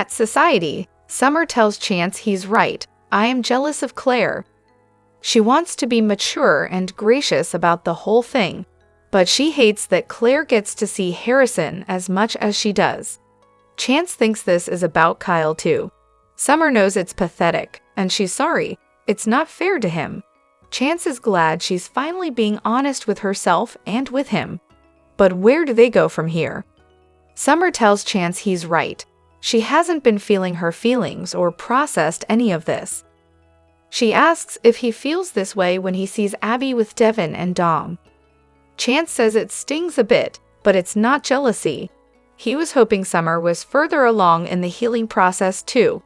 At society, Summer tells Chance he's right. I am jealous of Claire. She wants to be mature and gracious about the whole thing, but she hates that Claire gets to see Harrison as much as she does. Chance thinks this is about Kyle too. Summer knows it's pathetic, and she's sorry. It's not fair to him. Chance is glad she's finally being honest with herself and with him. But where do they go from here? Summer tells Chance he's right. She hasn't been feeling her feelings or processed any of this. She asks if he feels this way when he sees Abby with Devin and Dom. Chance says it stings a bit, but it's not jealousy. He was hoping Summer was further along in the healing process too.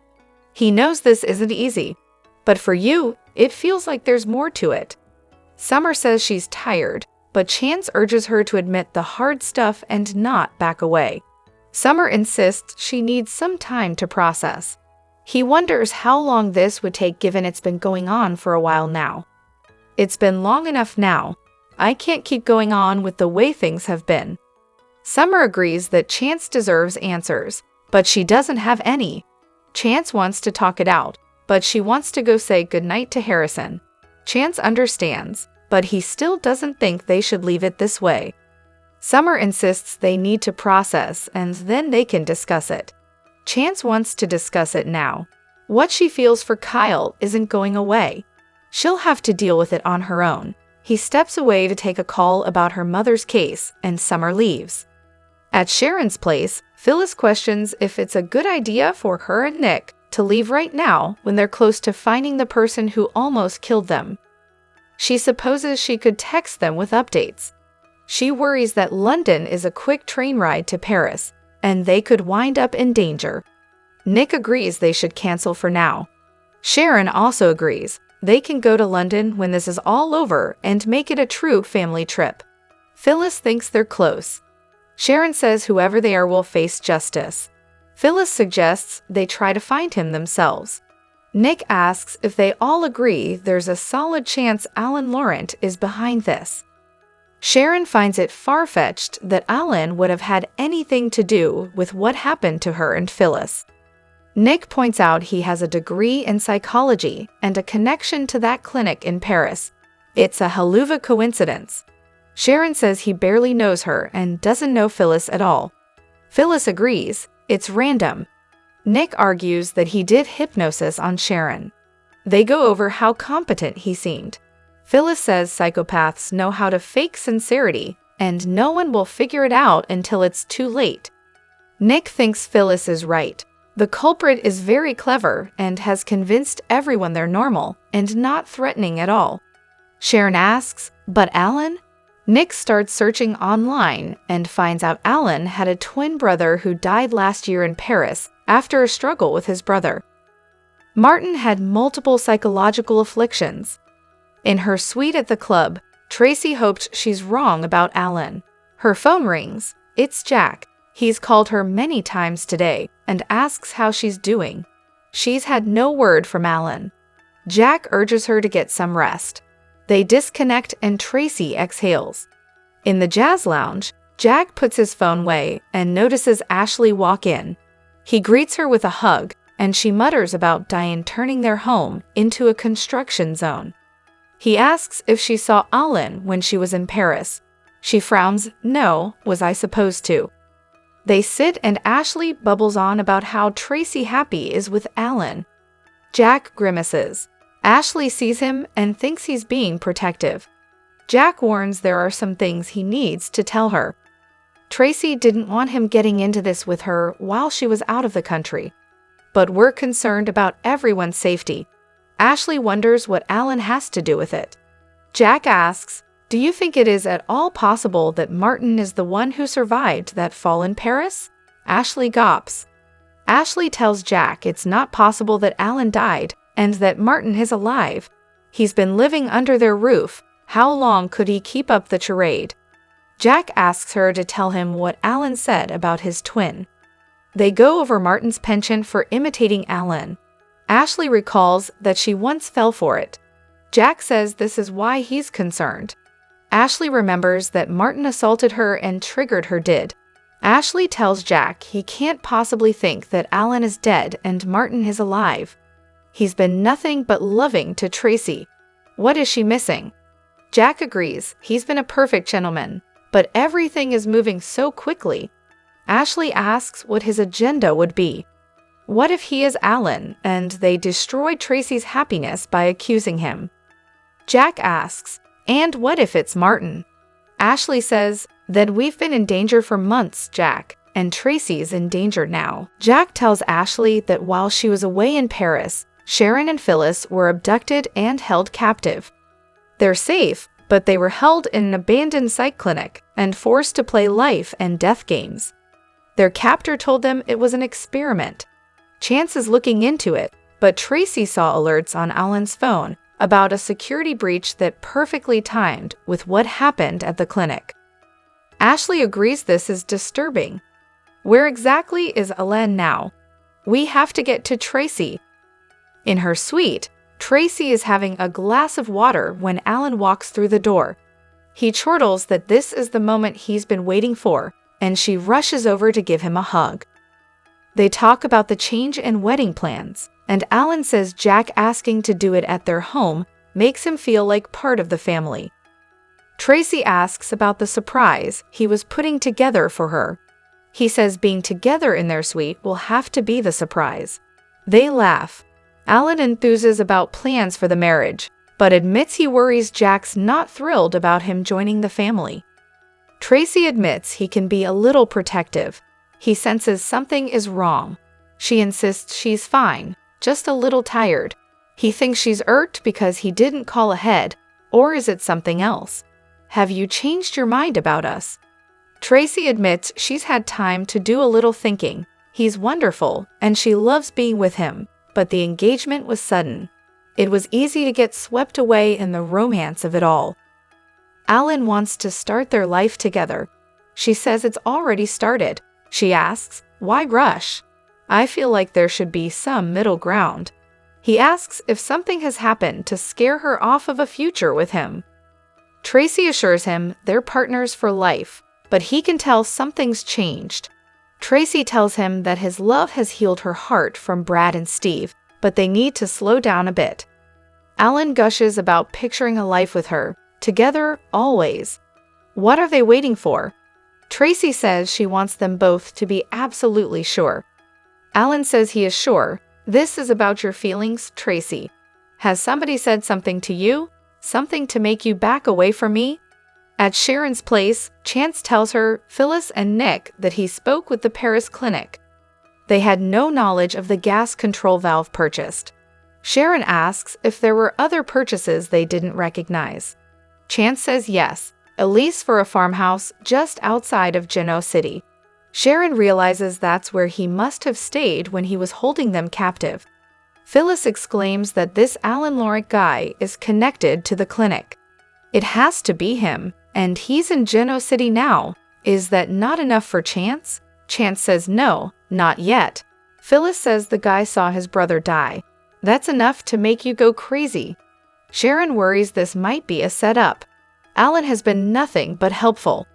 He knows this isn't easy, but for you, it feels like there's more to it. Summer says she's tired, but Chance urges her to admit the hard stuff and not back away. Summer insists she needs some time to process. He wonders how long this would take given it's been going on for a while now. It's been long enough now. I can't keep going on with the way things have been. Summer agrees that Chance deserves answers, but she doesn't have any. Chance wants to talk it out, but she wants to go say goodnight to Harrison. Chance understands, but he still doesn't think they should leave it this way. Summer insists they need to process and then they can discuss it. Chance wants to discuss it now. What she feels for Kyle isn't going away. She'll have to deal with it on her own. He steps away to take a call about her mother's case, and Summer leaves. At Sharon's place, Phyllis questions if it's a good idea for her and Nick to leave right now when they're close to finding the person who almost killed them. She supposes she could text them with updates. She worries that London is a quick train ride to Paris, and they could wind up in danger. Nick agrees they should cancel for now. Sharon also agrees they can go to London when this is all over and make it a true family trip. Phyllis thinks they're close. Sharon says whoever they are will face justice. Phyllis suggests they try to find him themselves. Nick asks if they all agree there's a solid chance Alan Laurent is behind this. Sharon finds it far-fetched that Alan would have had anything to do with what happened to her and Phyllis. Nick points out he has a degree in psychology and a connection to that clinic in Paris. It's a haluva coincidence. Sharon says he barely knows her and doesn't know Phyllis at all. Phyllis agrees, it's random. Nick argues that he did hypnosis on Sharon. They go over how competent he seemed. Phyllis says psychopaths know how to fake sincerity, and no one will figure it out until it's too late. Nick thinks Phyllis is right. The culprit is very clever and has convinced everyone they're normal and not threatening at all. Sharon asks, but Alan? Nick starts searching online and finds out Alan had a twin brother who died last year in Paris after a struggle with his brother. Martin had multiple psychological afflictions. In her suite at the club, Tracy hopes she's wrong about Alan. Her phone rings. It's Jack. He's called her many times today and asks how she's doing. She's had no word from Alan. Jack urges her to get some rest. They disconnect and Tracy exhales. In the jazz lounge, Jack puts his phone away and notices Ashley walk in. He greets her with a hug, and she mutters about Diane turning their home into a construction zone. He asks if she saw Alan when she was in Paris. She frowns, no, was I supposed to? They sit and Ashley bubbles on about how Tracy happy is with Alan. Jack grimaces. Ashley sees him and thinks he's being protective. Jack warns there are some things he needs to tell her. Tracy didn't want him getting into this with her while she was out of the country. But we're concerned about everyone's safety. Ashley wonders what Alan has to do with it. Jack asks, do you think it is at all possible that Martin is the one who survived that fall in Paris? Ashley gawps. Ashley tells Jack it's not possible that Alan died and that Martin is alive. He's been living under their roof. How long could he keep up the charade? Jack asks her to tell him what Alan said about his twin. They go over Martin's penchant for imitating Alan. Ashley recalls that she once fell for it. Jack says this is why he's concerned. Ashley remembers that Martin assaulted her and triggered her did. Ashley tells Jack he can't possibly think that Alan is dead and Martin is alive. He's been nothing but loving to Tracy. What is she missing? Jack agrees he's been a perfect gentleman, but everything is moving so quickly. Ashley asks what his agenda would be. What if he is Alan and they destroy Tracy's happiness by accusing him? Jack asks, and what if it's Martin? Ashley says, then we've been in danger for months, Jack, and Tracy's in danger now. Jack tells Ashley that while she was away in Paris, Sharon and Phyllis were abducted and held captive. They're safe, but they were held in an abandoned psych clinic and forced to play life and death games. Their captor told them it was an experiment. Chance is looking into it, but Tracy saw alerts on Alan's phone about a security breach that perfectly timed with what happened at the clinic. Ashley agrees this is disturbing. Where exactly is Alan now? We have to get to Tracy. In her suite, Tracy is having a glass of water when Alan walks through the door. He chortles that this is the moment he's been waiting for, and she rushes over to give him a hug. They talk about the change in wedding plans, and Alan says Jack asking to do it at their home makes him feel like part of the family. Tracy asks about the surprise he was putting together for her. He says being together in their suite will have to be the surprise. They laugh. Alan enthuses about plans for the marriage, but admits he worries Jack's not thrilled about him joining the family. Tracy admits he can be a little protective. He senses something is wrong. She insists she's fine, just a little tired. He thinks she's irked because he didn't call ahead, or is it something else? Have you changed your mind about us? Tracy admits she's had time to do a little thinking. He's wonderful, and she loves being with him, but the engagement was sudden. It was easy to get swept away in the romance of it all. Alan wants to start their life together. She says it's already started. She asks, why rush? I feel like there should be some middle ground. He asks if something has happened to scare her off of a future with him. Tracy assures him they're partners for life, but he can tell something's changed. Tracy tells him that his love has healed her heart from Brad and Steve, but they need to slow down a bit. Alan gushes about picturing a life with her, together always. What are they waiting for? Tracy says she wants them both to be absolutely sure. Alan says he is sure. This is about your feelings, Tracy. Has somebody said something to you? Something to make you back away from me? At Sharon's place, Chance tells her, Phyllis and Nick, that he spoke with the Paris clinic. They had no knowledge of the gas control valve purchased. Sharon asks if there were other purchases they didn't recognize. Chance says yes, a lease for a farmhouse just outside of Genoa City. Sharon realizes that's where he must have stayed when he was holding them captive. Phyllis exclaims that this Alan Lorick guy is connected to the clinic. It has to be him, and he's in Genoa City now. Is that not enough for Chance? Chance says no, not yet. Phyllis says the guy saw his brother die. That's enough to make you go crazy. Sharon worries this might be a setup. Alan has been nothing but helpful.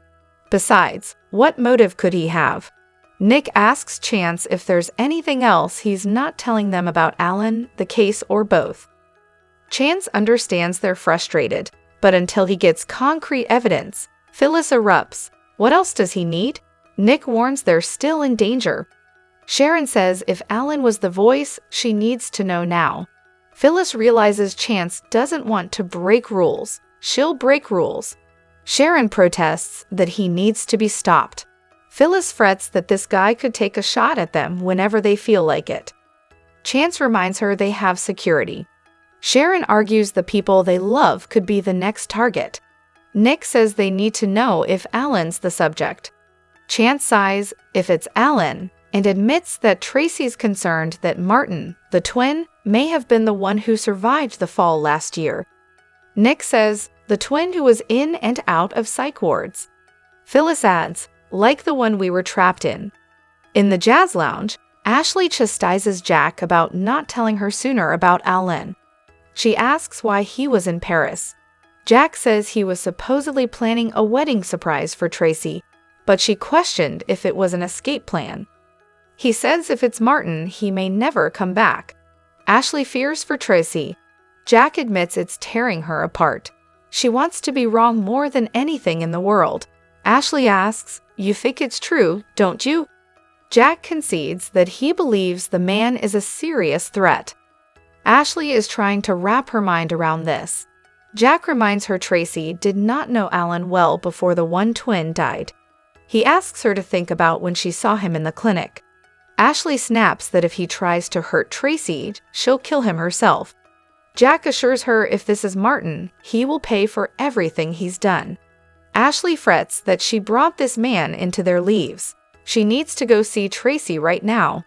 Besides, what motive could he have? Nick asks Chance if there's anything else he's not telling them about Alan, the case, or both. Chance understands they're frustrated, but until he gets concrete evidence, Phyllis erupts. What else does he need? Nick warns they're still in danger. Sharon says if Alan was the voice, she needs to know now. Phyllis realizes Chance doesn't want to break rules. She'll break rules. Sharon protests that he needs to be stopped. Phyllis frets that this guy could take a shot at them whenever they feel like it. Chance reminds her they have security. Sharon argues the people they love could be the next target. Nick says they need to know if Alan's the subject. Chance sighs if it's Alan and admits that Tracy's concerned that Martin, the twin, may have been the one who survived the fall last year. Nick says the twin who was in and out of psych wards. Phyllis adds, like the one we were trapped in. In the jazz lounge, Ashley chastises Jack about not telling her sooner about Alan. She asks why he was in Paris. Jack says he was supposedly planning a wedding surprise for Tracy, but she questioned if it was an escape plan. He says if it's Martin, he may never come back. Ashley fears for Tracy. Jack admits it's tearing her apart. She wants to be wrong more than anything in the world. Ashley asks, "You think it's true, don't you?" Jack concedes that he believes the man is a serious threat. Ashley is trying to wrap her mind around this. Jack reminds her Tracy did not know Alan well before the one twin died. He asks her to think about when she saw him in the clinic. Ashley snaps that if he tries to hurt Tracy, she'll kill him herself. Jack assures her if this is Martin, he will pay for everything he's done. Ashley frets that she brought this man into their lives. She needs to go see Tracy right now.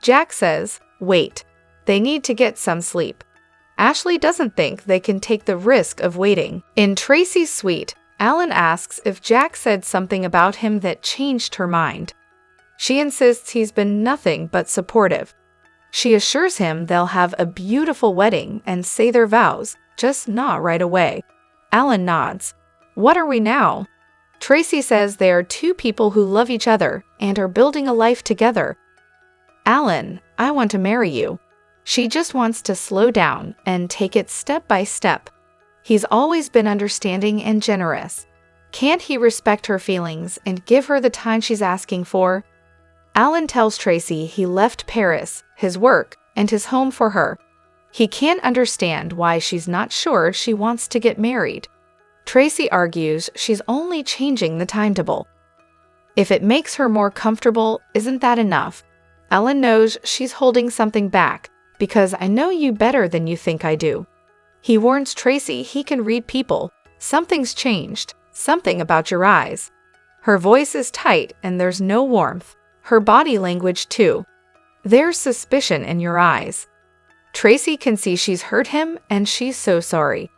Jack says, wait. They need to get some sleep. Ashley doesn't think they can take the risk of waiting. In Tracy's suite, Alan asks if Jack said something about him that changed her mind. She insists he's been nothing but supportive. She assures him they'll have a beautiful wedding and say their vows, just not right away. Alan nods. What are we now? Tracy says they are two people who love each other and are building a life together. Alan, I want to marry you. She just wants to slow down and take it step by step. He's always been understanding and generous. Can't he respect her feelings and give her the time she's asking for? Alan tells Tracy he left Paris, his work, and his home for her. He can't understand why she's not sure she wants to get married. Tracy argues she's only changing the timetable. If it makes her more comfortable, isn't that enough? Alan knows she's holding something back, because I know you better than you think I do. He warns Tracy he can read people. Something's changed, something about your eyes. Her voice is tight and there's no warmth. Her body language too. There's suspicion in your eyes. Tracy can see she's hurt him and she's so sorry.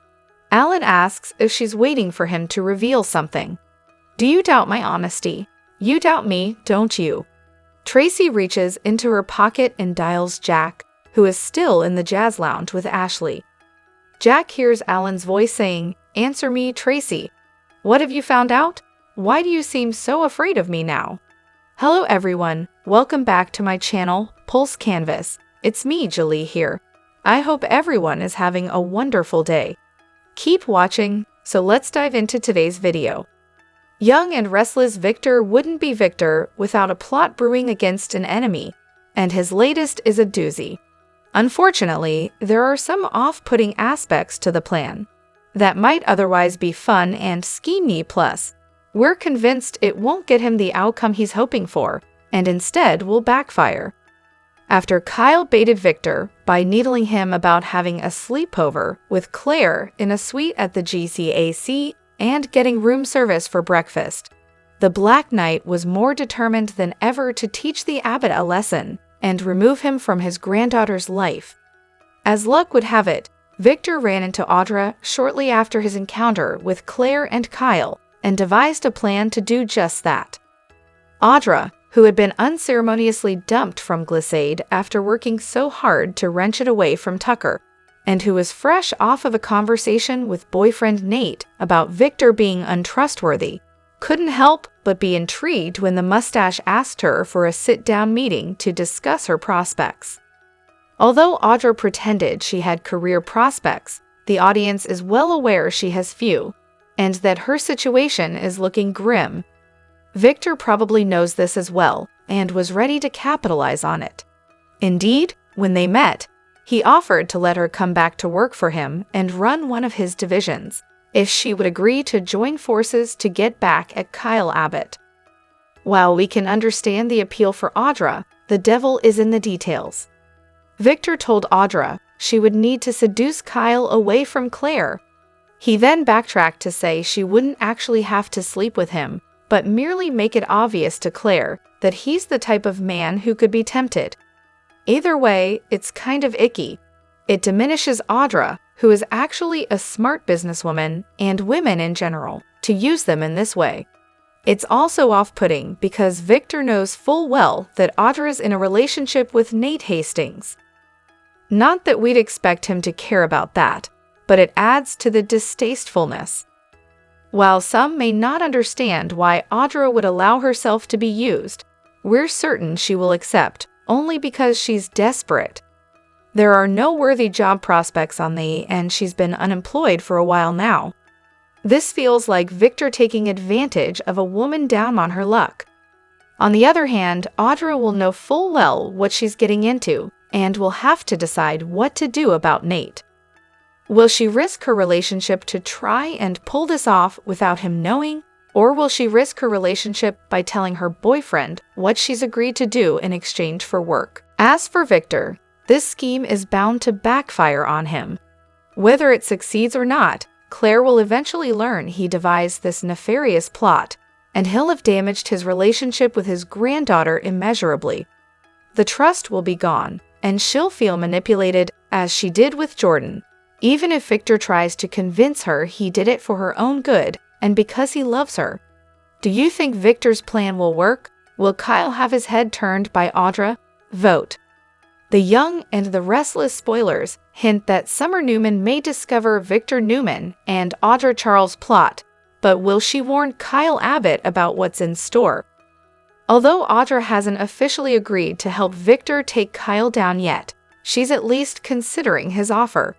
Alan asks if she's waiting for him to reveal something. Do you doubt my honesty? You doubt me, don't you? Tracy reaches into her pocket and dials Jack, who is still in the jazz lounge with Ashley. Jack hears Alan's voice saying, "Answer me, Tracy. What have you found out? Why do you seem so afraid of me now?" Hello everyone, welcome back to my channel, Pulse Canvas. It's me, Julie here. I hope everyone is having a wonderful day. Keep watching, so let's dive into today's video. Young and restless Victor wouldn't be Victor without a plot brewing against an enemy, and his latest is a doozy. Unfortunately, there are some off-putting aspects to the plan that might otherwise be fun and schemey. Plus, we're convinced it won't get him the outcome he's hoping for, and instead will backfire. After Kyle baited Victor by needling him about having a sleepover with Claire in a suite at the GCAC and getting room service for breakfast, the Black Knight was more determined than ever to teach the Abbott a lesson and remove him from his granddaughter's life. As luck would have it, Victor ran into Audra shortly after his encounter with Claire and Kyle and devised a plan to do just that. Audra, who had been unceremoniously dumped from Glissade after working so hard to wrench it away from Tucker, and who was fresh off of a conversation with boyfriend Nate about Victor being untrustworthy, couldn't help but be intrigued when the mustache asked her for a sit-down meeting to discuss her prospects. Although Audra pretended she had career prospects, the audience is well aware she has few, and that her situation is looking grim. Victor probably knows this as well, and was ready to capitalize on it. Indeed, when they met, he offered to let her come back to work for him and run one of his divisions, if she would agree to join forces to get back at Kyle Abbott. While we can understand the appeal for Audra, the devil is in the details. Victor told Audra she would need to seduce Kyle away from Claire. He then backtracked to say she wouldn't actually have to sleep with him, but merely make it obvious to Claire that he's the type of man who could be tempted. Either way, it's kind of icky. It diminishes Audra, who is actually a smart businesswoman, and women in general, to use them in this way. It's also off-putting because Victor knows full well that Audra's in a relationship with Nate Hastings. Not that we'd expect him to care about that, but it adds to the distastefulness. While some may not understand why Audra would allow herself to be used, we're certain she will accept, only because she's desperate. There are no worthy job prospects on and she's been unemployed for a while now. This feels like Victor taking advantage of a woman down on her luck. On the other hand, Audra will know full well what she's getting into and will have to decide what to do about Nate. Will she risk her relationship to try and pull this off without him knowing, or will she risk her relationship by telling her boyfriend what she's agreed to do in exchange for work? As for Victor, this scheme is bound to backfire on him. Whether it succeeds or not, Claire will eventually learn he devised this nefarious plot, and he'll have damaged his relationship with his granddaughter immeasurably. The trust will be gone, and she'll feel manipulated as she did with Jordan, even if Victor tries to convince her he did it for her own good and because he loves her. Do you think Victor's plan will work? Will Kyle have his head turned by Audra? Vote. The Young and the Restless spoilers hint that Summer Newman may discover Victor Newman and Audra Charles' plot, but will she warn Kyle Abbott about what's in store? Although Audra hasn't officially agreed to help Victor take Kyle down yet, she's at least considering his offer.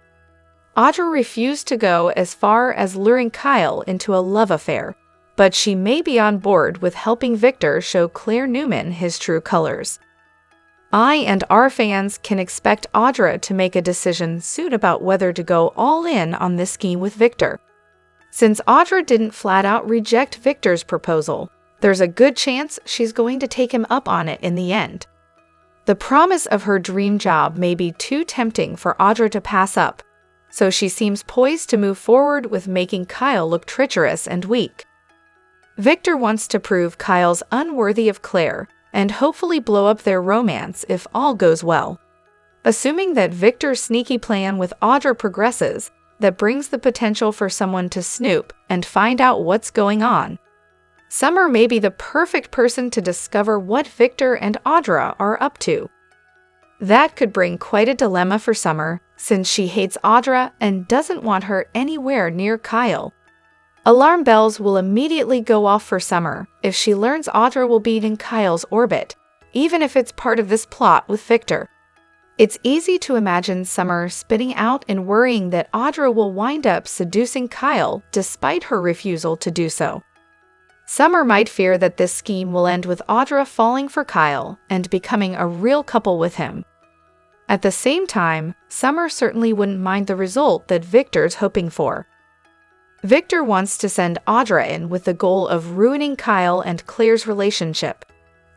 Audra refused to go as far as luring Kyle into a love affair, but she may be on board with helping Victor show Claire Newman his true colors. I and our fans can expect Audra to make a decision soon about whether to go all in on this scheme with Victor. Since Audra didn't flat out reject Victor's proposal, there's a good chance she's going to take him up on it in the end. The promise of her dream job may be too tempting for Audra to pass up, so she seems poised to move forward with making Kyle look treacherous and weak. Victor wants to prove Kyle's unworthy of Claire and hopefully blow up their romance if all goes well. Assuming that Victor's sneaky plan with Audra progresses, that brings the potential for someone to snoop and find out what's going on. Summer may be the perfect person to discover what Victor and Audra are up to. That could bring quite a dilemma for Summer, since she hates Audra and doesn't want her anywhere near Kyle. Alarm bells will immediately go off for Summer if she learns Audra will be in Kyle's orbit, even if it's part of this plot with Victor. It's easy to imagine Summer spinning out and worrying that Audra will wind up seducing Kyle despite her refusal to do so. Summer might fear that this scheme will end with Audra falling for Kyle and becoming a real couple with him. At the same time, Summer certainly wouldn't mind the result that Victor's hoping for. Victor wants to send Audra in with the goal of ruining Kyle and Claire's relationship,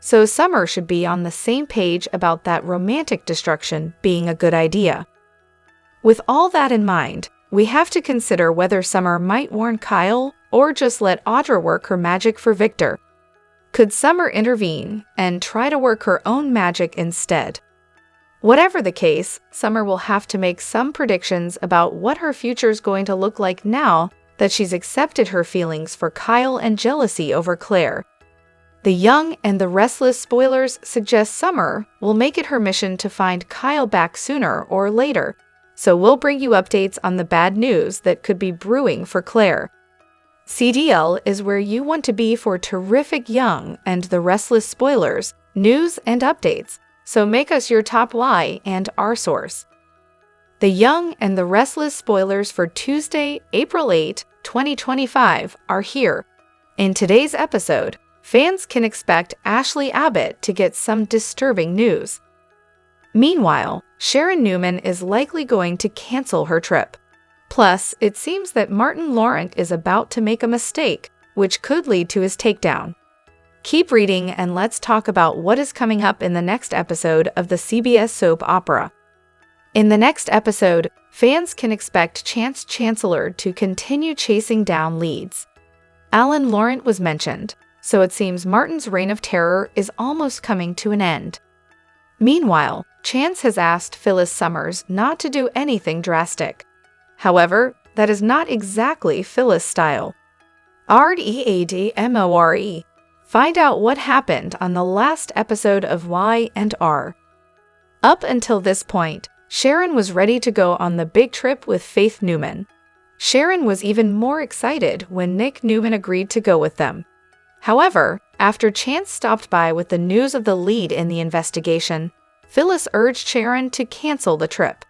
so Summer should be on the same page about that romantic destruction being a good idea. With all that in mind, we have to consider whether Summer might warn Kyle or just let Audra work her magic for Victor. Could Summer intervene and try to work her own magic instead? Whatever the case, Summer will have to make some predictions about what her future is going to look like now that she's accepted her feelings for Kyle and jealousy over Claire. The Young and the Restless spoilers suggest Summer will make it her mission to find Kyle back sooner or later, so we'll bring you updates on the bad news that could be brewing for Claire. CDL is where you want to be for terrific Young and the Restless spoilers, news, and updates, so make us your top Y and our source. The Young and the Restless spoilers for Tuesday, April 8, 2025 are here. In today's episode, fans can expect Ashley Abbott to get some disturbing news. Meanwhile, Sharon Newman is likely going to cancel her trip. Plus, it seems that Martin Laurent is about to make a mistake, which could lead to his takedown. Keep reading and let's talk about what is coming up in the next episode of the CBS soap opera. In the next episode, fans can expect Chance Chancellor to continue chasing down leads. Alan Laurent was mentioned, so it seems Martin's reign of terror is almost coming to an end. Meanwhile, Chance has asked Phyllis Summers not to do anything drastic. However, that is not exactly Phyllis' style. READMORE. Find out what happened on the last episode of Y&R. Up until this point, Sharon was ready to go on the big trip with Faith Newman. Sharon was even more excited when Nick Newman agreed to go with them. However, after Chance stopped by with the news of the lead in the investigation, Phyllis urged Sharon to cancel the trip.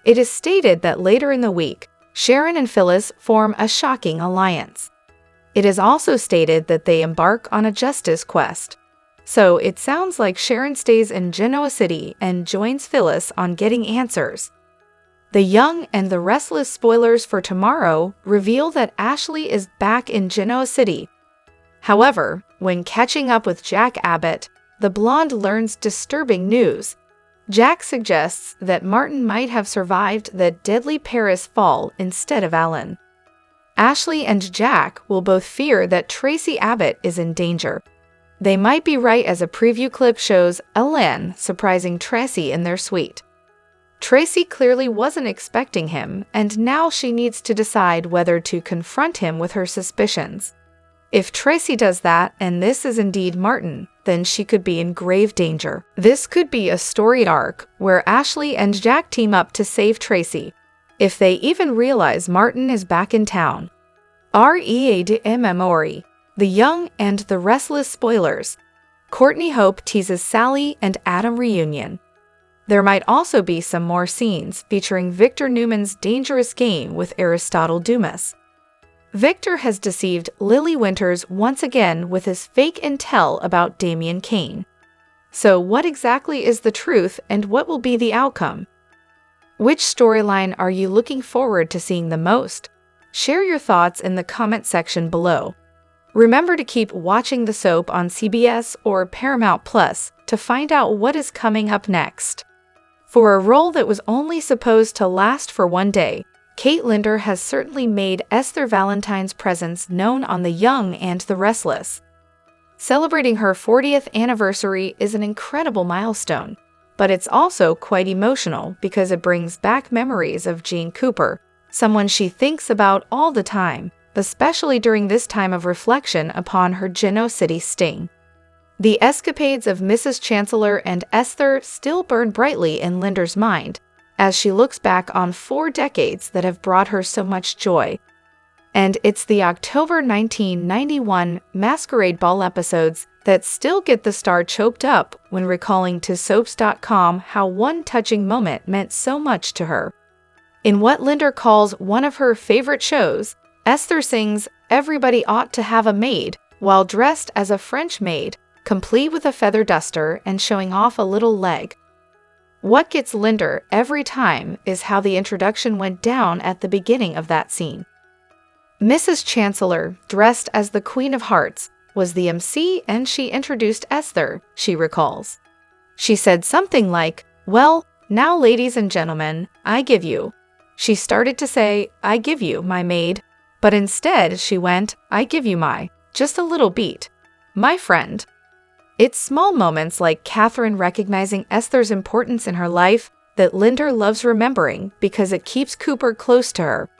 It is stated that later in the week, Sharon and Phyllis form a shocking alliance. It is also stated that they embark on a justice quest. So it sounds like Sharon stays in Genoa City and joins Phyllis on getting answers. The Young and the Restless spoilers for tomorrow reveal that Ashley is back in Genoa City. However, when catching up with Jack Abbott, the blonde learns disturbing news. Jack suggests that Martin might have survived the deadly Paris fall instead of Alan. Ashley and Jack will both fear that Tracy Abbott is in danger. They might be right, as a preview clip shows Alan surprising Tracy in their suite. Tracy clearly wasn't expecting him, and now she needs to decide whether to confront him with her suspicions. If Tracy does that, and this is indeed Martin, then she could be in grave danger. This could be a storied arc where Ashley and Jack team up to save Tracy, if they even realize Martin is back in town. Read The Young and the Restless spoilers. Courtney Hope teases Sally and Adam reunion. There might also be some more scenes featuring Victor Newman's dangerous game with Aristotle Dumas. Victor has deceived Lily Winters once again with his fake intel about Damian Kane. So what exactly is the truth, and what will be the outcome? Which storyline are you looking forward to seeing the most? Share your thoughts in the comment section below. Remember to keep watching the soap on CBS or Paramount Plus to find out what is coming up next. For a role that was only supposed to last for one day, Kate Linder has certainly made Esther Valentine's presence known on The Young and the Restless. Celebrating her 40th anniversary is an incredible milestone, but it's also quite emotional because it brings back memories of Jean Cooper, someone she thinks about all the time, especially during this time of reflection upon her Genoa City sting. The escapades of Mrs. Chancellor and Esther still burn brightly in Linder's mind, as she looks back on 4 decades that have brought her so much joy. And it's the October 1991 Masquerade Ball episodes that still get the star choked up when recalling to Soaps.com how one touching moment meant so much to her. In what Linder calls one of her favorite shows, Esther sings "Everybody Ought to Have a Maid" while dressed as a French maid, complete with a feather duster and showing off a little leg. What gets Linder every time is how the introduction went down at the beginning of that scene. Mrs. Chancellor, dressed as the Queen of Hearts, was the MC and she introduced Esther, she recalls. She said something like, "Well, now ladies and gentlemen, I give you." She started to say, "I give you, my maid," but instead she went, "I give you my," just a little beat, "my friend." It's small moments like Catherine recognizing Esther's importance in her life that Linder loves remembering because it keeps Cooper close to her.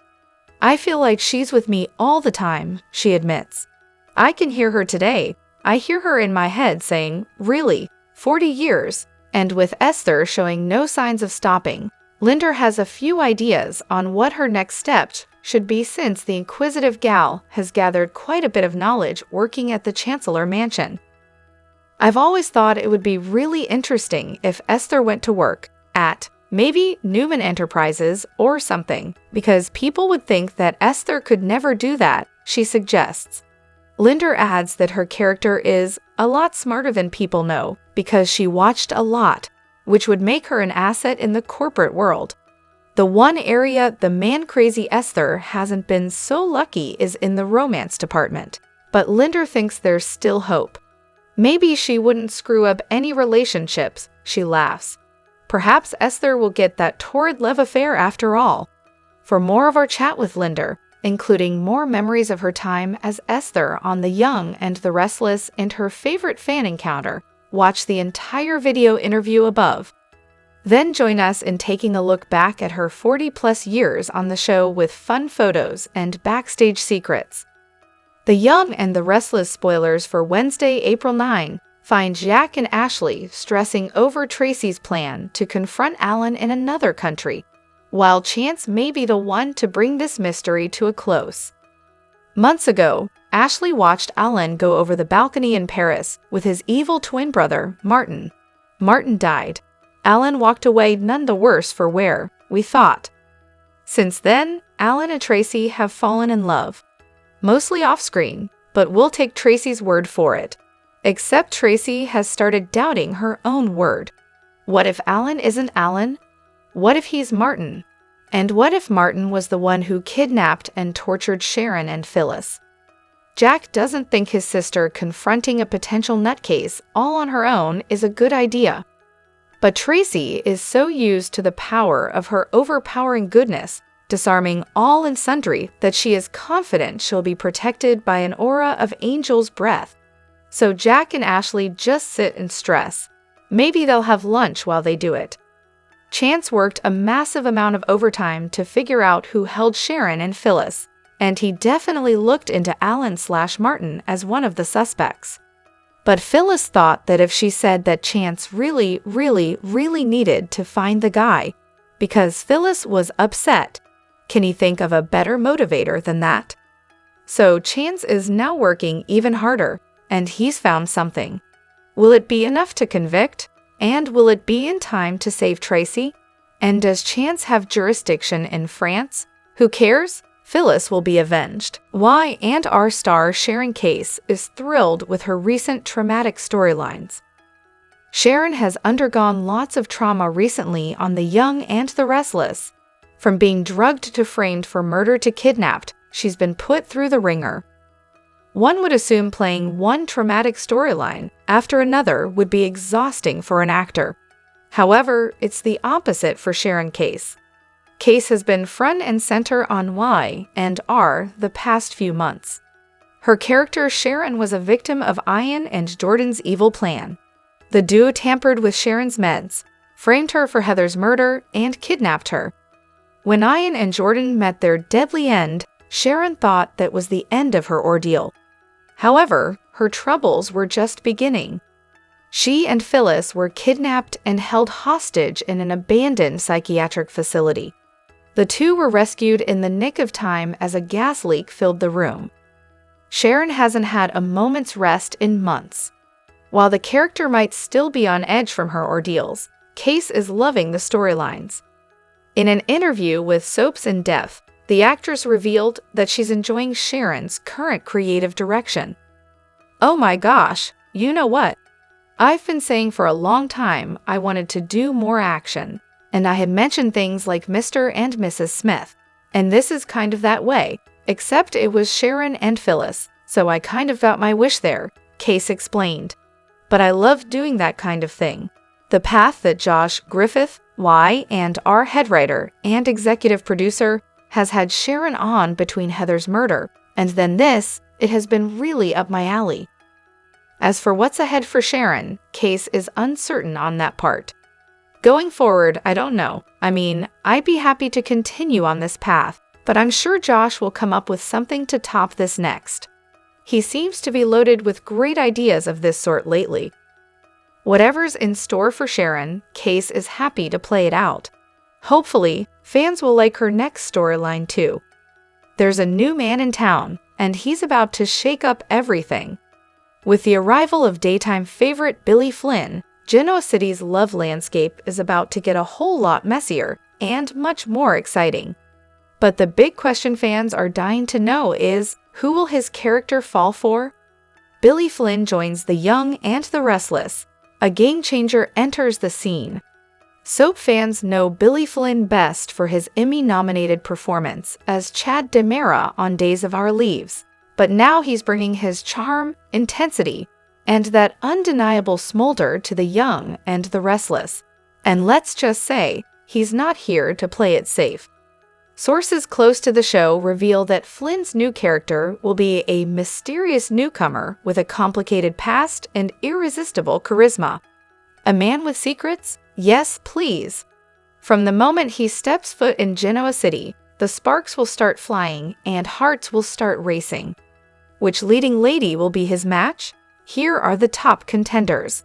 "I feel like she's with me all the time," she admits. "I can hear her today. I hear her in my head saying, 'Really? 40 years?'" And with Esther showing no signs of stopping, Linder has a few ideas on what her next step should be, since the inquisitive gal has gathered quite a bit of knowledge working at the Chancellor Mansion. "I've always thought it would be really interesting if Esther went to work at maybe Newman Enterprises or something, because people would think that Esther could never do that," she suggests. Linder adds that her character is a lot smarter than people know because she watched a lot, which would make her an asset in the corporate world. The one area the man-crazy Esther hasn't been so lucky is in the romance department, but Linder thinks there's still hope. Maybe she wouldn't screw up any relationships, she laughs. Perhaps Esther will get that torrid love affair after all. For more of our chat with Linder, including more memories of her time as Esther on The Young and the Restless and her favorite fan encounter, watch the entire video interview above. Then join us in taking a look back at her 40-plus years on the show with fun photos and backstage secrets. The Young and the Restless spoilers for Wednesday, April 9, find Jack and Ashley stressing over Tracy's plan to confront Alan in another country. while Chance may be the one to bring this mystery to a close. Months ago, Ashley watched Alan go over the balcony in Paris with his evil twin brother, Martin. Martin died. Alan walked away none the worse for wear, we thought. Since then, Alan and Tracy have fallen in love. Mostly off-screen, but we'll take Tracy's word for it. Except Tracy has started doubting her own word. What if Alan isn't Alan? What if he's Martin? And what if Martin was the one who kidnapped and tortured Sharon and Phyllis? Jack doesn't think his sister confronting a potential nutcase all on her own is a good idea. But Tracy is so used to the power of her overpowering goodness, disarming all and sundry, that she is confident she'll be protected by an aura of angel's breath. So Jack and Ashley just sit and stress. Maybe they'll have lunch while they do it. Chance worked a massive amount of overtime to figure out who held Sharon and Phyllis, and he definitely looked into Alan/Martin as one of the suspects. But Phyllis thought that if she said that Chance really needed to find the guy, because Phyllis was upset, can he think of a better motivator than that? So Chance is now working even harder, and he's found something. Will it be enough to convict? And will it be in time to save Tracy? And does Chance have jurisdiction in France? Who cares? Phyllis will be avenged. Why and our star Sharon Case is thrilled with her recent traumatic storylines. Sharon has undergone lots of trauma recently on The Young and the Restless. From being drugged to framed for murder to kidnapped, she's been put through the ringer. One would assume playing one traumatic storyline after another would be exhausting for an actor. However, it's the opposite for Sharon Case. Case has been front and center on Y and R the past few months. Her character Sharon was a victim of Ian and Jordan's evil plan. The duo tampered with Sharon's meds, framed her for Heather's murder, and kidnapped her. When Ian and Jordan met their deadly end, Sharon thought that was the end of her ordeal. However, her troubles were just beginning. She and Phyllis were kidnapped and held hostage in an abandoned psychiatric facility. The two were rescued in the nick of time as a gas leak filled the room. Sharon hasn't had a moment's rest in months. While the character might still be on edge from her ordeals, Case is loving the storylines. In an interview with Soaps in Depth, the actress revealed that she's enjoying Sharon's current creative direction. Oh my gosh, you know what? I've been saying for a long time I wanted to do more action, and I had mentioned things like Mr. and Mrs. Smith, and this is kind of that way, except it was Sharon and Phyllis, so I kind of got my wish there, Case explained. But I love doing that kind of thing. The path that Josh Griffith, Y and R head writer and executive producer, has had Sharon on between Heather's murder, and then this, it has been really up my alley. As for what's ahead for Sharon, Case is uncertain on that part. Going forward, I don't know. I mean, I'd be happy to continue on this path, but I'm sure Josh will come up with something to top this next. He seems to be loaded with great ideas of this sort lately. Whatever's in store for Sharon, Case is happy to play it out. Hopefully, fans will like her next storyline too. There's a new man in town, and he's about to shake up everything. With the arrival of daytime favorite Billy Flynn, Genoa City's love landscape is about to get a whole lot messier and much more exciting. But the big question fans are dying to know is, who will his character fall for? Billy Flynn joins The Young and the Restless. A game changer enters the scene. Soap fans know Billy Flynn best for his Emmy-nominated performance as Chad DeMera on Days of Our Lives, but now he's bringing his charm, intensity, and that undeniable smolder to The Young and the Restless. And let's just say, he's not here to play it safe. Sources close to the show reveal that Flynn's new character will be a mysterious newcomer with a complicated past and irresistible charisma. A man with secrets? Yes, please. From the moment he steps foot in Genoa City, the sparks will start flying and hearts will start racing. Which leading lady will be his match? Here are the top contenders.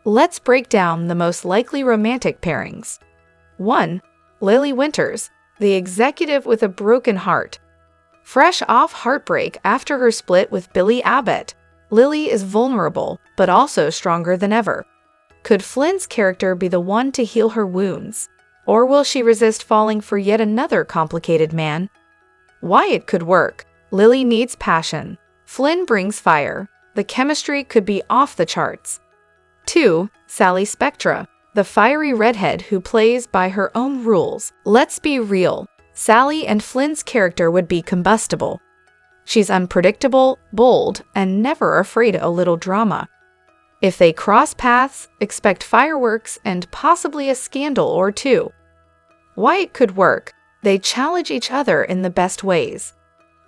Let's break down the most likely romantic pairings. 1. Lily Winters, the executive with a broken heart. Fresh off heartbreak after her split with Billy Abbott, Lily is vulnerable, but also stronger than ever. Could Flynn's character be the one to heal her wounds? Or will she resist falling for yet another complicated man? Wyatt could work. Lily needs passion. Flynn brings fire. The chemistry could be off the charts. 2. Sally Spectra, the fiery redhead who plays by her own rules. Let's be real. Sally and Flynn's character would be combustible. She's unpredictable, bold, and never afraid of a little drama. If they cross paths, expect fireworks and possibly a scandal or two. Wyatt could work. They challenge each other in the best ways.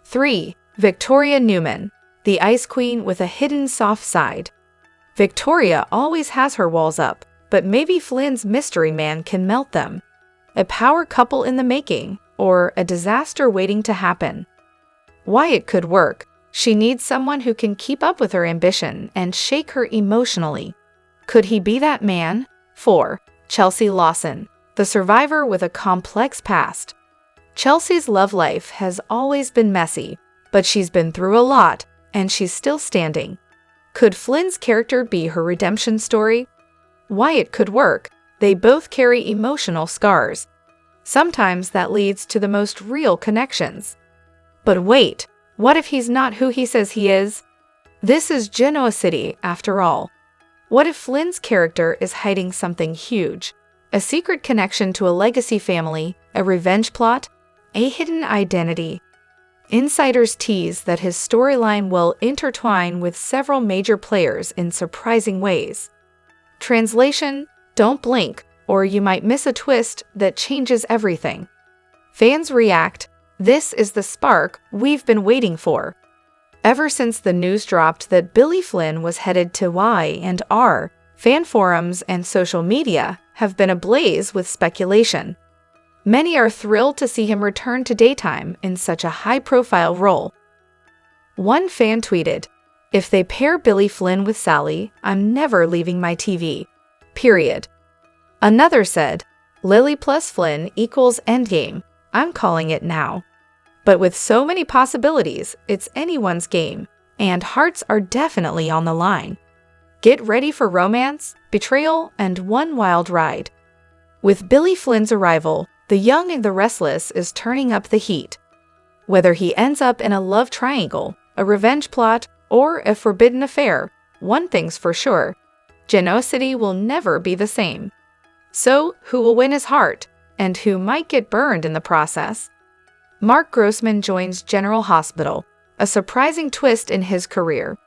3. Victoria Newman, the ice queen with a hidden soft side. Victoria always has her walls up, but maybe Flynn's mystery man can melt them. A power couple in the making, or a disaster waiting to happen. Wyatt could work. She needs someone who can keep up with her ambition and shake her emotionally. Could he be that man? 4. Chelsea Lawson, the survivor with a complex past. Chelsea's love life has always been messy, but she's been through a lot, and she's still standing. Could Flynn's character be her redemption story? Wyatt could work. They both carry emotional scars. Sometimes that leads to the most real connections. But wait, what if he's not who he says he is? This is Genoa City, after all. What if Flynn's character is hiding something huge? A secret connection to a legacy family, a revenge plot, a hidden identity. Insiders tease that his storyline will intertwine with several major players in surprising ways. Translation: don't blink, or you might miss a twist that changes everything. Fans react: this is the spark we've been waiting for. Ever since the news dropped that Billy Flynn was headed to Y&R, fan forums and social media have been ablaze with speculation. Many are thrilled to see him return to daytime in such a high-profile role. One fan tweeted, "If they pair Billy Flynn with Sally, I'm never leaving my TV. Period." Another said, "Lily plus Flynn equals Endgame. I'm calling it now." But with so many possibilities, it's anyone's game, and hearts are definitely on the line. Get ready for romance, betrayal, and one wild ride. With Billy Flynn's arrival, the young and the restless is turning up the heat. Whether he ends up in a love triangle, a revenge plot, or a forbidden affair, one thing's for sure: Genoa City will never be the same. So, who will win his heart, and who might get burned in the process? Mark Grossman joins General Hospital, a surprising twist in his career.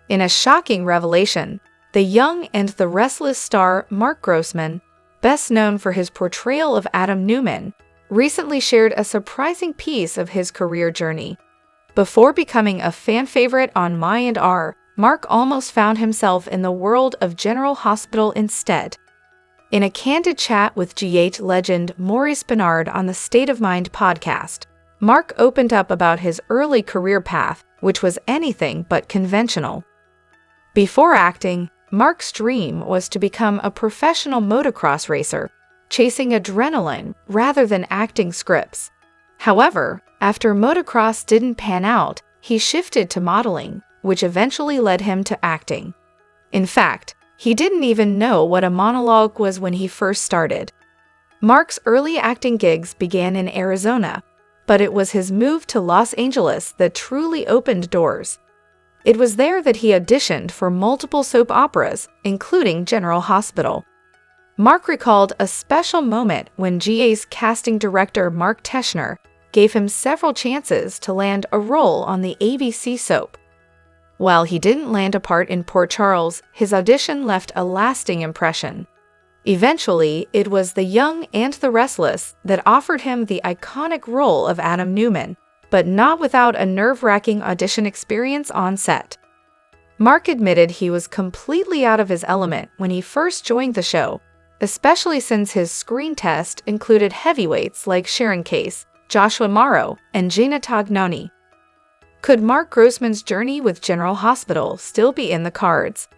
In a shocking revelation, the young and the restless star Mark Grossman, best known for his portrayal of Adam Newman, recently shared a surprising piece of his career journey. Before becoming a fan favorite on Y&R, Mark almost found himself in the world of General Hospital instead. In a candid chat with G8 legend Maurice Bernard on the State of Mind podcast, Mark opened up about his early career path, which was anything but conventional. Before acting, Mark's dream was to become a professional motocross racer, chasing adrenaline rather than acting scripts. However, after motocross didn't pan out, he shifted to modeling, which eventually led him to acting. In fact, he didn't even know what a monologue was when he first started. Mark's early acting gigs began in Arizona, but it was his move to Los Angeles that truly opened doors. It was there that he auditioned for multiple soap operas, including General Hospital. Mark recalled a special moment when GA's casting director Mark Teschner gave him several chances to land a role on the ABC soap. While he didn't land a part in Port Charles, his audition left a lasting impression. Eventually, it was The Young and the Restless that offered him the iconic role of Adam Newman, but not without a nerve-wracking audition experience on set. Mark admitted he was completely out of his element when he first joined the show, especially since his screen test included heavyweights like Sharon'S, Joshua Morrow, and Gina Tognoni. Could Mark Grossman's journey with General Hospital still be in the cards?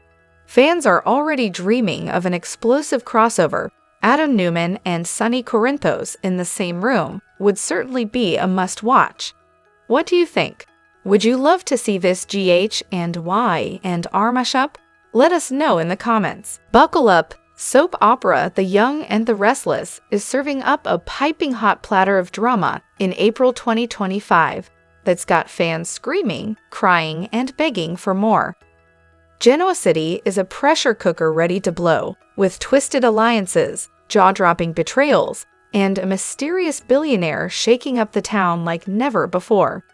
Fans are already dreaming of an explosive crossover, Adam Newman and Sonny Corinthos in the same room would certainly be a must-watch. What do you think? Would you love to see this GH and Y and R mashup? Let us know in the comments. Buckle up! Soap opera The Young and the Restless is serving up a piping hot platter of drama in April 2025 that's got fans screaming, crying, and begging for more. Genoa City is a pressure cooker ready to blow, with twisted alliances, jaw-dropping betrayals, and a mysterious billionaire shaking up the town like never before.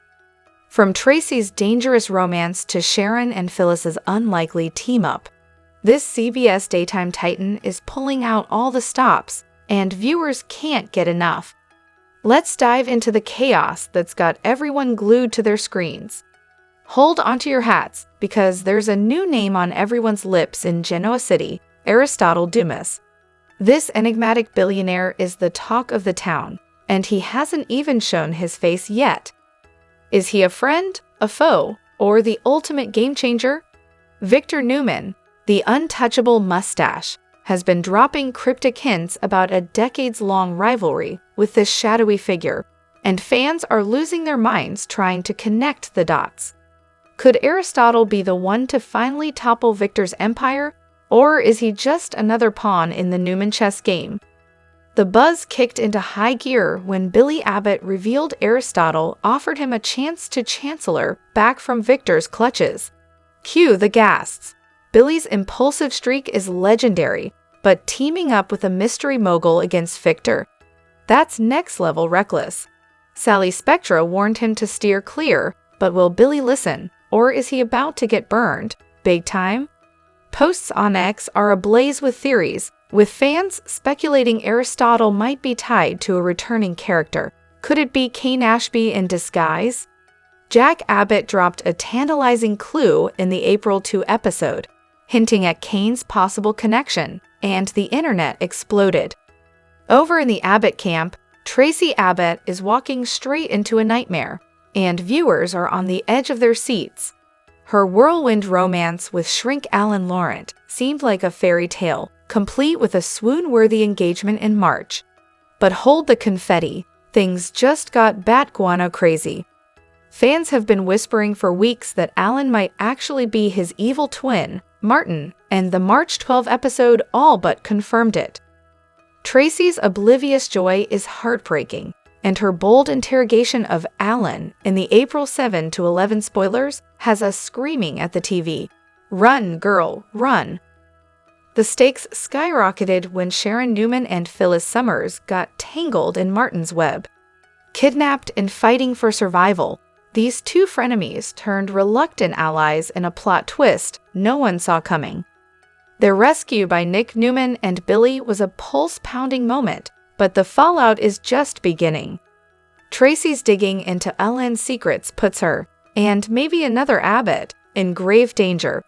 From Tracy's dangerous romance to Sharon and Phyllis's unlikely team-up, this CBS daytime titan is pulling out all the stops, and viewers can't get enough. Let's dive into the chaos that's got everyone glued to their screens. Hold onto your hats, because there's a new name on everyone's lips in Genoa City, Aristotle Dumas. This enigmatic billionaire is the talk of the town, and he hasn't even shown his face yet. Is he a friend, a foe, or the ultimate game-changer? Victor Newman, the untouchable mustache, has been dropping cryptic hints about a decades-long rivalry with this shadowy figure, and fans are losing their minds trying to connect the dots. Could Aristotle be the one to finally topple Victor's empire, or is he just another pawn in the Newman chess game? The buzz kicked into high gear when Billy Abbott revealed Aristotle offered him a chance to chancellor back from Victor's clutches. Cue the gasps. Billy's impulsive streak is legendary, but teaming up with a mystery mogul against Victor, that's next-level reckless. Sally Spectra warned him to steer clear, but will Billy listen, or is he about to get burned, big time? Posts on X are ablaze with theories, with fans speculating Aristotle might be tied to a returning character. Could it be Kane Ashby in disguise? Jack Abbott dropped a tantalizing clue in the April 2 episode, hinting at Kane's possible connection, and the internet exploded. Over in the Abbott camp, Tracy Abbott is walking straight into a nightmare, and viewers are on the edge of their seats. Her whirlwind romance with shrink Alan Laurent seemed like a fairy tale, complete with a swoon-worthy engagement in March. But hold the confetti, things just got bat guano crazy. Fans have been whispering for weeks that Alan might actually be his evil twin, Martin, and the March 12 episode all but confirmed it. Tracy's oblivious joy is heartbreaking, and her bold interrogation of Alan in the April 7 to 11 spoilers has us screaming at the TV. Run, girl, run. The stakes skyrocketed when Sharon Newman and Phyllis Summers got tangled in Martin's web. Kidnapped and fighting for survival, these two frenemies turned reluctant allies in a plot twist no one saw coming. Their rescue by Nick Newman and Billy was a pulse-pounding moment, but the fallout is just beginning. Tracy's digging into Ellen's secrets puts her, and maybe another Abbott, in grave danger.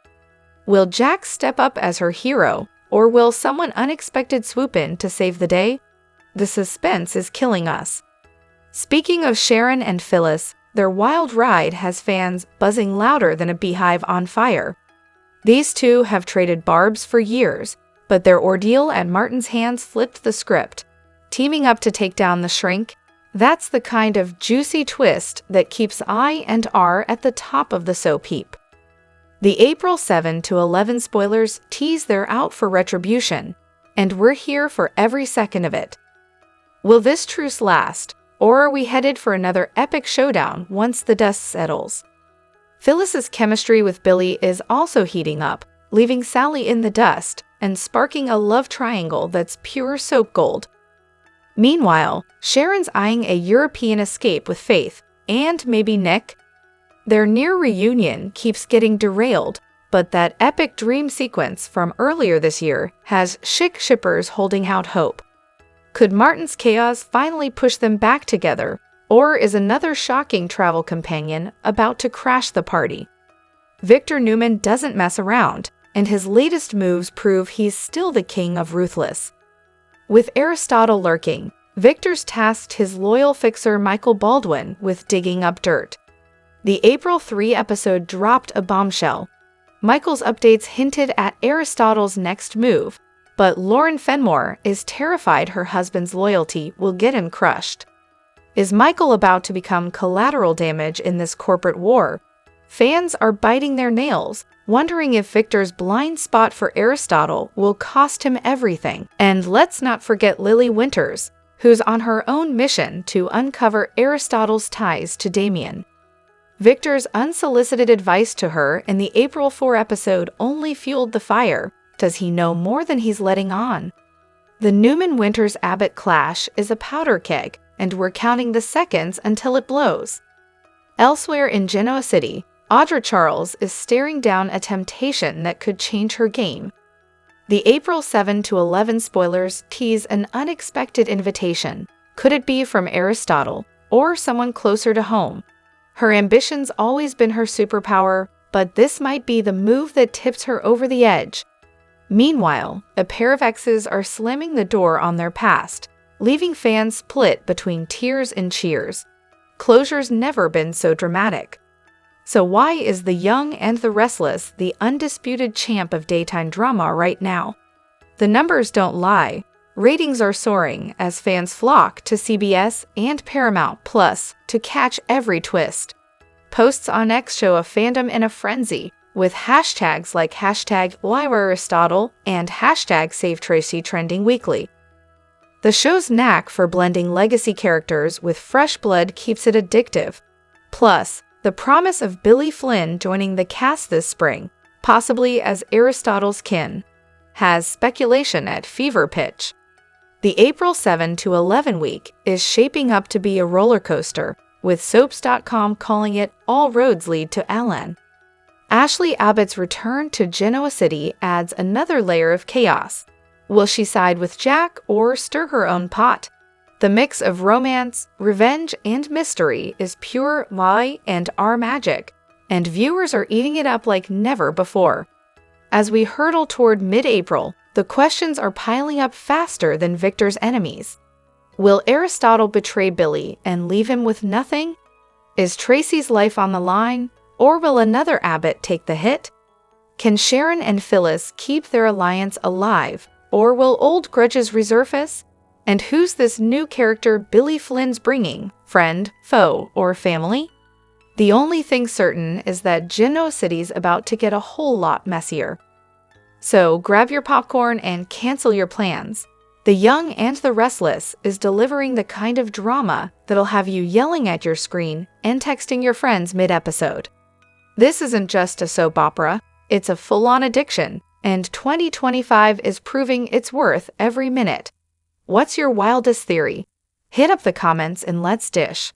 Will Jack step up as her hero, or will someone unexpected swoop in to save the day? The suspense is killing us. Speaking of Sharon and Phyllis, their wild ride has fans buzzing louder than a beehive on fire. These two have traded barbs for years, but their ordeal at Martin's hands flipped the script. Teaming up to take down the shrink, that's the kind of juicy twist that keeps I and R at the top of the soap heap. The April 7 to 11 spoilers tease they're out for retribution, and we're here for every second of it. Will this truce last, or are we headed for another epic showdown once the dust settles? Phyllis's chemistry with Billy is also heating up, leaving Sally in the dust and sparking a love triangle that's pure soap gold. Meanwhile, Sharon's eyeing a European escape with Faith, and maybe Nick. Their near reunion keeps getting derailed, but that epic dream sequence from earlier this year has chic shippers holding out hope. Could Martin's chaos finally push them back together, or is another shocking travel companion about to crash the party? Victor Newman doesn't mess around, and his latest moves prove he's still the king of ruthless. With Aristotle lurking, Victor's tasked his loyal fixer Michael Baldwin with digging up dirt. The April 3 episode dropped a bombshell. Michael's updates hinted at Aristotle's next move, But Lauren Fenmore is terrified her husband's loyalty will get him crushed. Is Michael about to become collateral damage in this corporate war? Fans are biting their nails, wondering if Victor's blind spot for Aristotle will cost him everything. And let's not forget Lily Winters, who's on her own mission to uncover Aristotle's ties to Damien. Victor's unsolicited advice to her in the April 4 episode only fueled the fire. Does he know more than he's letting on? The Newman-Winters-Abbott clash is a powder keg, and we're counting the seconds until it blows. Elsewhere in Genoa City, Audra Charles is staring down a temptation that could change her game. The April 7 to 11 spoilers tease an unexpected invitation. Could it be from Aristotle or someone closer to home? Her ambition's always been her superpower, but this might be the move that tips her over the edge. Meanwhile, a pair of exes are slamming the door on their past, leaving fans split between tears and cheers. Closure's never been so dramatic. So why is The Young and the Restless the undisputed champ of daytime drama right now? The numbers don't lie. Ratings are soaring as fans flock to CBS and Paramount Plus to catch every twist. Posts on X show a fandom in a frenzy, with hashtags like #WhyAristotle and #SaveTracy trending weekly. The show's knack for blending legacy characters with fresh blood keeps it addictive. Plus, the promise of Billy Flynn joining the cast this spring, possibly as Aristotle's kin, has speculation at fever pitch. The April 7 to 11 week is shaping up to be a roller coaster, with Soaps.com calling it all roads lead to Alan. Ashley Abbott's return to Genoa City adds another layer of chaos. Will she side with Jack or stir her own pot? The mix of romance, revenge, and mystery is pure my and our magic, and viewers are eating it up like never before. As we hurtle toward mid-April, the questions are piling up faster than Victor's enemies. Will Aristotle betray Billy and leave him with nothing? Is Tracy's life on the line, or will another Abbott take the hit? Can Sharon and Phyllis keep their alliance alive, or will old grudges resurface? And who's this new character Billy Flynn's bringing? Friend, foe, or family? The only thing certain is that Genoa City's about to get a whole lot messier. So grab your popcorn and cancel your plans. The Young and the Restless is delivering the kind of drama that'll have you yelling at your screen and texting your friends mid-episode. This isn't just a soap opera, it's a full-on addiction, and 2025 is proving its worth every minute. What's your wildest theory? Hit up the comments and let's dish.